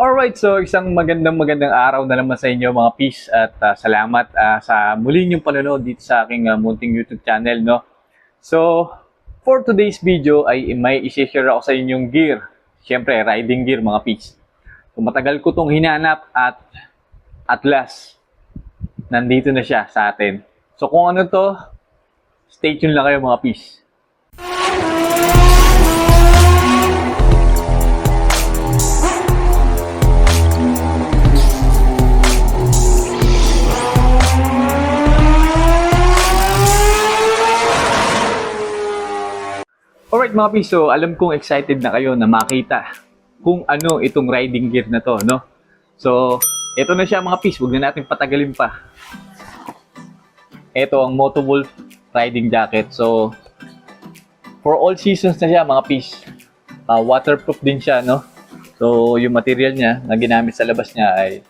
Alright, so isang magandang araw na naman sa inyo mga peace at salamat sa muli niyong panonood dito sa aking munting YouTube channel, no? So, for today's video ay may i-share ako sa inyong gear. Siyempre, riding gear mga peace. So, matagal ko tong hinanap at last, nandito na siya sa atin. So, kung ano to, stay tuned lang kayo mga peace. Alright mga piso, alam kong excited na kayo na makita kung ano itong riding gear na to, no? So, ito na siya mga piso, huwag na natin patagalin pa. Ito ang Motowolf riding jacket. So, for all seasons na siya mga piso. Waterproof din siya, no? So, yung material niya na ginamit sa labas niya ay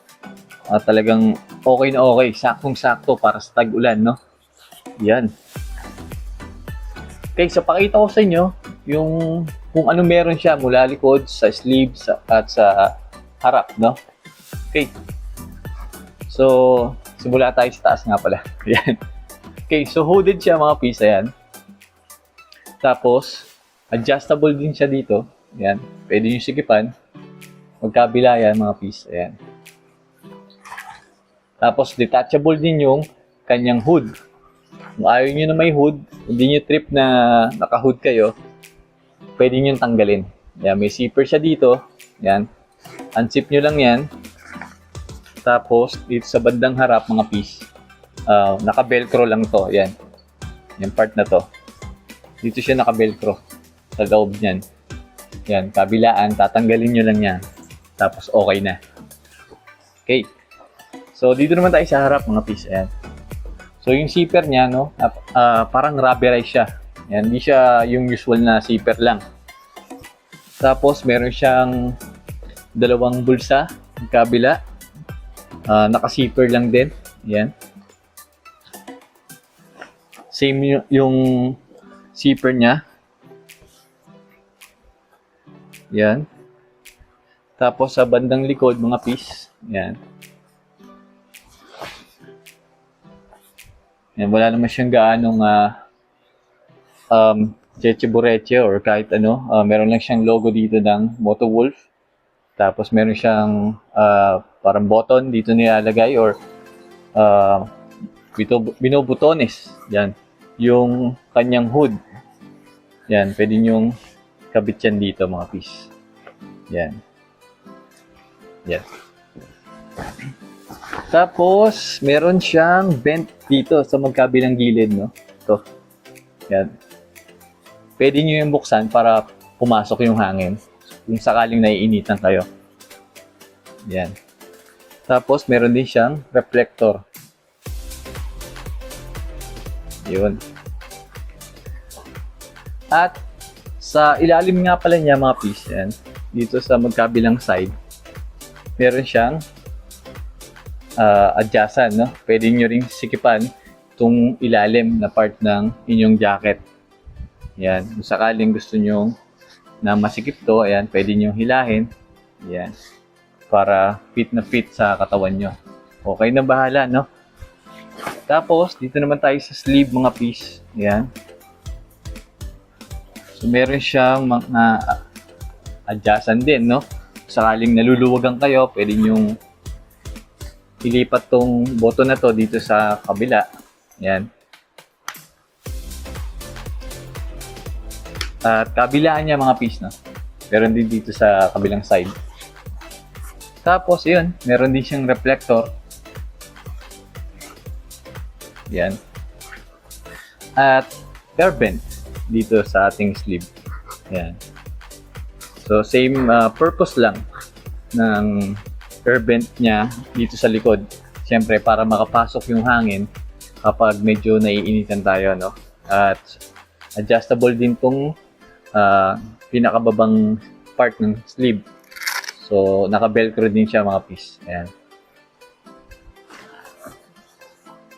talagang okay na okay, saktong-sakto para sa tag-ulan, no? Yan. Okay, so pakita ko sa inyo yung kung ano meron siya mula likod, sa sleeves at sa harap, no? Okay. So, simula tayo sa taas nga pala. Yan. Okay, so hooded siya mga pisa yan. Tapos, adjustable din siya dito. Yan. Pwede nyo sigipan. Magkabila yan mga pisa. Yan. Tapos, detachable din yung kanyang hood. Kung ayaw nyo na may hood, hindi nyo trip na naka-hood kayo, pwede nyo tanggalin. Yan, may zipper siya dito. Yan. Unzip nyo lang yan. Tapos, dito sa bandang harap, mga piece, naka-velcro lang to. Yan. Yung part na to. Dito siya naka-velcro. Sa loob niyan. Yan, kabilaan, tatanggalin nyo lang yan. Tapos, okay na. Okay. So, dito naman tayo sa harap, mga piece. Ayan. So, yung zipper niya, no, parang rubberized siya. Yan, hindi siya yung usual na zipper lang. Tapos, meron siyang dalawang bulsa, yung kabila. Naka-zipper lang din. Yan. Same yung zipper niya. Yan. Tapos, sa bandang likod, mga piece. Yan. Yan, wala naman siyang gaanong cheche-bureche or kahit ano. Meron lang siyang logo dito ng Motowolf. Tapos meron siyang parang button dito nilalagay or binobutones. Yan. Yung kanyang hood. Yan. Pwede nyong kabit yan dito mga piece. Yan. Yan. Tapos, meron siyang vent dito sa magkabilang gilid, no? Ito. Yan. Pwede nyo yung buksan para pumasok yung hangin kung sakaling naiinitan kayo. Yan. Tapos, meron din siyang reflector. Yun. At, sa ilalim nga pala niya, mga piece, yan, dito sa magkabilang side, meron siyang adjustan, no? Pwede nyo ring sikipan itong ilalim na part ng inyong jacket. Yan. Kung sakaling gusto nyo na masikip to, ayan, pwede nyo hilahin. Yan. Para fit na fit sa katawan nyo. Okay na bahala, no? Tapos, dito naman tayo sa sleeve, mga piece. Yan. So, meron siyang mga adjustan din, no? Sakaling naluluwagan kayo, pwede nyong ilipat tong button na to dito sa kabila. Yan. At kabilaan niya mga piece, no? Meron din dito sa kabilang side. Tapos, yun. Meron din siyang reflector. Yan. At air vent dito sa ating sleeve. Yan. So, same purpose lang ng air vent niya dito sa likod. Siyempre, para makapasok yung hangin kapag medyo naiinitan tayo, no? At adjustable din tong pinakababang part ng sleeve. So, naka-velcro din siya mga piece. Ayan.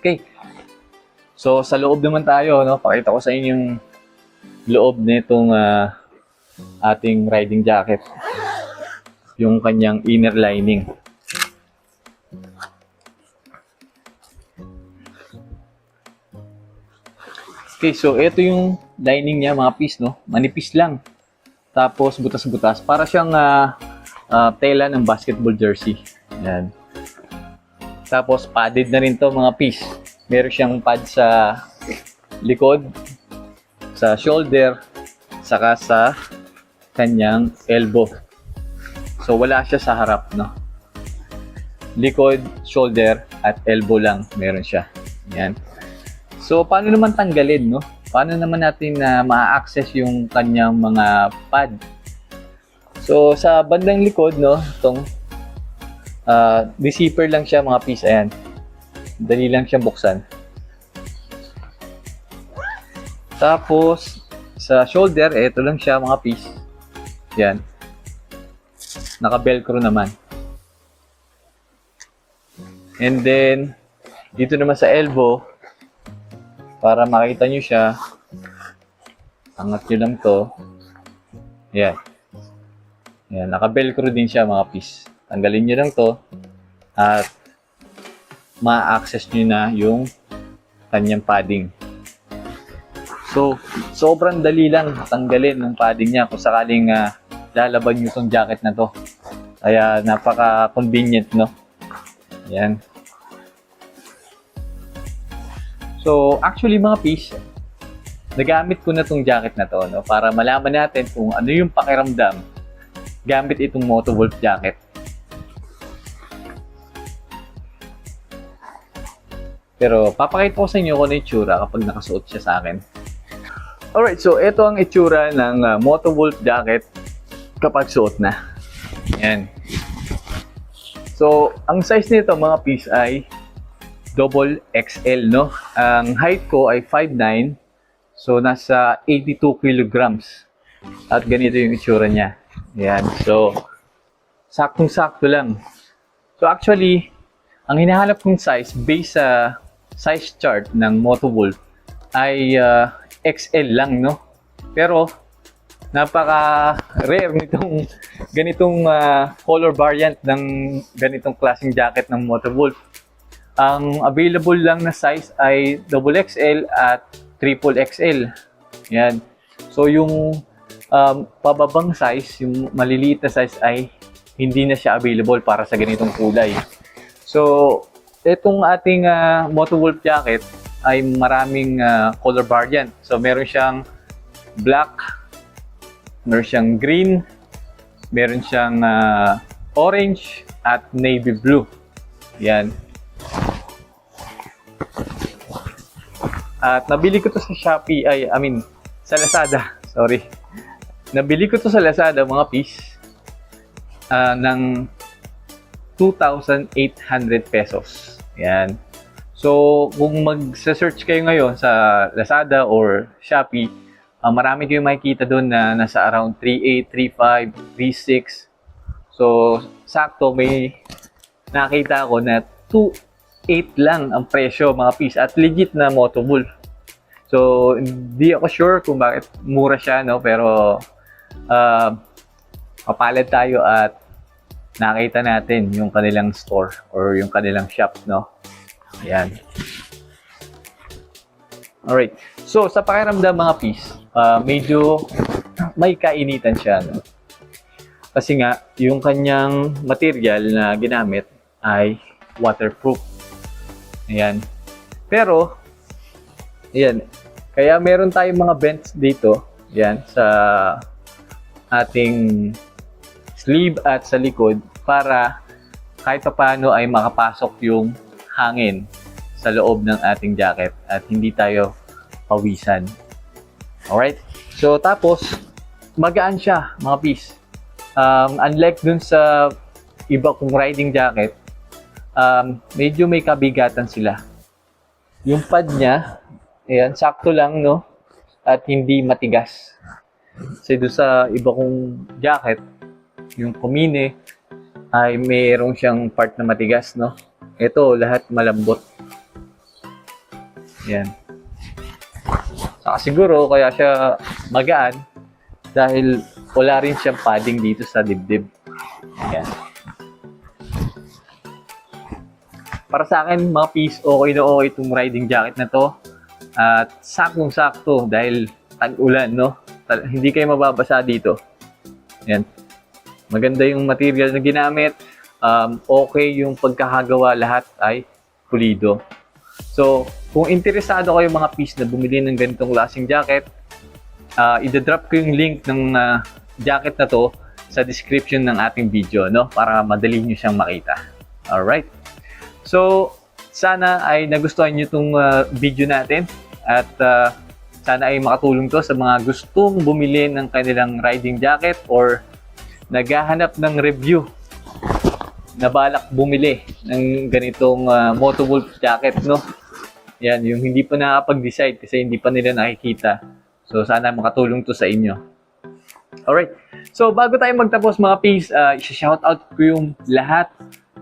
Okay. So, sa loob naman tayo, no? Pakita ko sa inyo yung loob nitong ating riding jacket. yung kanyang inner lining. Okay, so ito yung lining niya mga piece, no? Manipis lang. Tapos butas-butas. Para siyang tela ng basketball jersey. Yan. Tapos padded na rin to mga piece. Meron siyang pad sa likod, sa shoulder, saka sa kanyang elbow. So wala siya sa harap, no? Likod, shoulder, at elbow lang meron siya. Yan. So, paano naman tanggalin, no? Paano naman natin na ma-access yung kanyang mga pad? So, sa bandang likod, no, itong zipper lang siya, mga piece. Ayan. Dali lang siyang buksan. Tapos, sa shoulder, ito lang siya, mga piece. Yan. Naka-velcro naman. And then, dito naman sa elbow, para makita nyo siya, angat nyo lang to. Yan. Yan, naka-velcro din siya mga piece. Tanggalin nyo lang to at ma-access nyo na yung kanyang padding. So, sobrang dali lang tanggalin ng padding niya kung sakaling lalaban nyo itong jacket na to. Kaya napaka-convenient, no? Yan. So, actually mga piece, nagamit ko na itong jacket na to, no, para malaman natin kung ano yung pakiramdam gamit itong Motowolf jacket. Pero papakita ko sa inyo kung ano yung itsura kapag nakasuot siya sa akin. Alright, so ito ang itsura ng Motowolf jacket kapag suot na. Yan. So, ang size nito mga piece ay double XL, no? Ang height ko ay 5'9", so nasa 82 kilograms. At ganito yung itsura niya. Yan. So, saktong-sakto lang. So, actually, ang hinahanap kong size based sa size chart ng Motowolf ay XL lang, no? Pero, napaka-rare nitong ganitong color variant ng ganitong klaseng jacket ng Motowolf. Ang available lang na size ay XXL at XXL. Yan. So, yung pababang size, yung maliliit na size ay hindi na siya available para sa ganitong kulay. So, itong ating Motowolf jacket ay maraming color variant. So, meron siyang black, meron siyang green, meron siyang orange, at navy blue. Yan. At nabili ko to sa Shopee, sa Lazada, sorry. Nabili ko to sa Lazada, mga piece, ng 2,800 pesos. Yan. So, kung mag-search kayo ngayon sa Lazada or Shopee, marami kayong makikita doon na nasa around 3,800, 3,500, 3,600. So, sakto, may nakita ko na 2,800 lang ang presyo, mga piece, at legit na Motowolf. So, hindi ako sure kung bakit mura siya, no? Pero, kapalad tayo at nakita natin yung kanilang store or yung kanilang shop, no? Ayan. Alright. So, sa pakiramdam, mga piece, medyo may kainitan siya, no? Kasi nga, yung kanyang material na ginamit ay waterproof. Ayan. Pero, ayan. Kaya meron tayong mga vents dito. Ayan. Sa ating sleeve at sa likod para kahit paano ay makapasok yung hangin sa loob ng ating jacket at hindi tayo pawisan. Alright? So, tapos, magaan siya, mga piece. Unlike dun sa iba kong riding jacket, medyo may kabigatan sila. Yung pad niya, ayan, sakto lang, no? At hindi matigas. Kasi doon sa iba kong jacket, yung Kumine, ay mayroong siyang part na matigas, no? Ito, lahat malambot. Ayan. Saka siguro, kaya siya magaan dahil wala rin siyang padding dito sa dibdib. Yan. Para sa akin, mga piece, okay na okay itong riding jacket na to. At saktong-sakto dahil tag-ulan, no? Hindi kayo mababasa dito. Yan. Maganda yung material na ginamit. Okay yung pagkakagawa, lahat ay pulido. So, kung interesado kayo mga piece na bumili ng ganitong klaseng jacket, i-drop ko yung link ng jacket na to sa description ng ating video, no? Para madali nyo siyang makita. Alright. So, sana ay nagustuhan nyo itong video natin at sana ay makatulong to sa mga gustong bumili ng kanilang riding jacket or naghahanap ng review na balak bumili ng ganitong Motowolf jacket, no? Yan, yung hindi pa nakapag-decide kasi hindi pa nila nakikita. So, sana makatulong to sa inyo. Alright. So, bago tayo magtapos mga peeps, i-shoutout ko yung lahat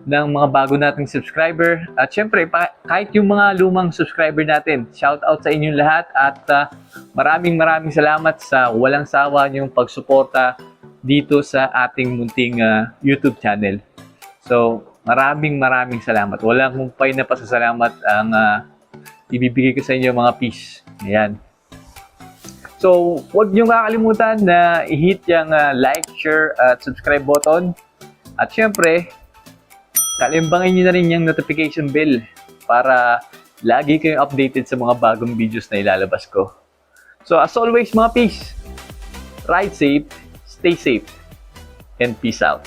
ng mga bago nating subscriber. At syempre, kahit yung mga lumang subscriber natin, shoutout sa inyong lahat at maraming salamat sa walang sawa niyong pagsuporta dito sa ating munting YouTube channel. So, maraming salamat. Walang humpay na pasasalamat ang ibibigay ko sa inyo mga peeps. Ayan. So, huwag niyong kakalimutan na i-hit yung like, share, at subscribe button. At syempre, kalimbangin niyo na rin yung notification bell para lagi kayong updated sa mga bagong videos na ilalabas ko. So, as always mga peeps, ride safe, stay safe, and peace out.